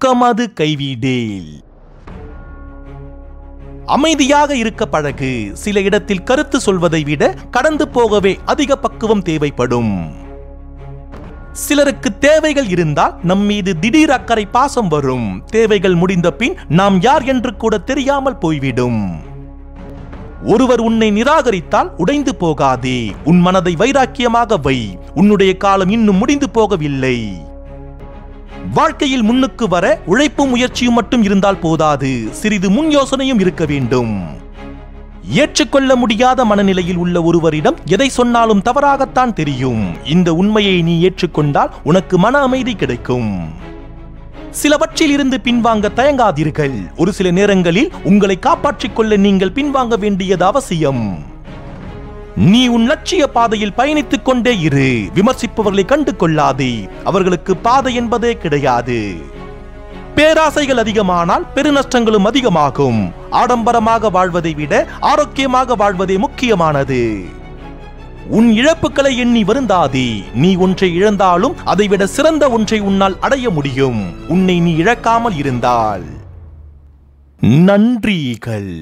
துக்கமது கைவிடேல். அமைதியாக இருக்க பழகு. சில இடத்தில் கருத்து சொல்வதை விட கடந்து போகவே அதிக பக்குவம் தேவைப்படும். சிலருக்கு தேவைகள் இருந்தால் நம் மீது திடீர் அக்கறை பாசம் வரும். தேவைகள் முடிந்த பின் நாம் யார் என்று கூட தெரியாமல் போய்விடும். ஒருவர் உன்னை நிராகரித்தால் உடைந்து போகாதே. உன் மனதை வைராக்கியமாக வை. உன்னுடைய காலம் இன்னும் முடிந்து போகவில்லை. வாழ்க்கையில் முன்னுக்கு வர உழைப்பும் முயற்சியும் மட்டும் இருந்தால் போதாது, சிறிது முன் யோசனையும் இருக்க வேண்டும். ஏற்றுக்கொள்ள முடியாத மனநிலையில் உள்ள ஒருவரிடம் எதை சொன்னாலும் தவறாகத்தான் தெரியும். இந்த உண்மையை நீ ஏற்றுக்கொண்டால் உனக்கு மன அமைதி கிடைக்கும். சிலவற்றில் இருந்து பின்வாங்க தயங்காதீர்கள். ஒரு சில நேரங்களில் உங்களை காப்பாற்றிக் கொள்ள நீங்கள் பின்வாங்க வேண்டியது அவசியம். நீ உன் லட்சிய பாதையில் பயணித்துக் கொண்டே இரு. விமர்சிப்பவர்களை கண்டு கொள்ளாதே. அவர்களுக்கு பாதை என்பதே கிடையாது. பேராசைகள் அதிகமானால் பெருநஷ்டங்களும் அதிகமாகும். ஆடம்பரமாக வாழ்வதை விட ஆரோக்கியமாக வாழ்வதே முக்கியமானது. உன் இழப்புகளை எண்ணி வருந்தாதே. நீ ஒன்றை இழந்தாலும் அதைவிட சிறந்த ஒன்றை உன்னால் அடைய முடியும், உன்னை நீ இழக்காமல் இருந்தால். நன்றிகள்.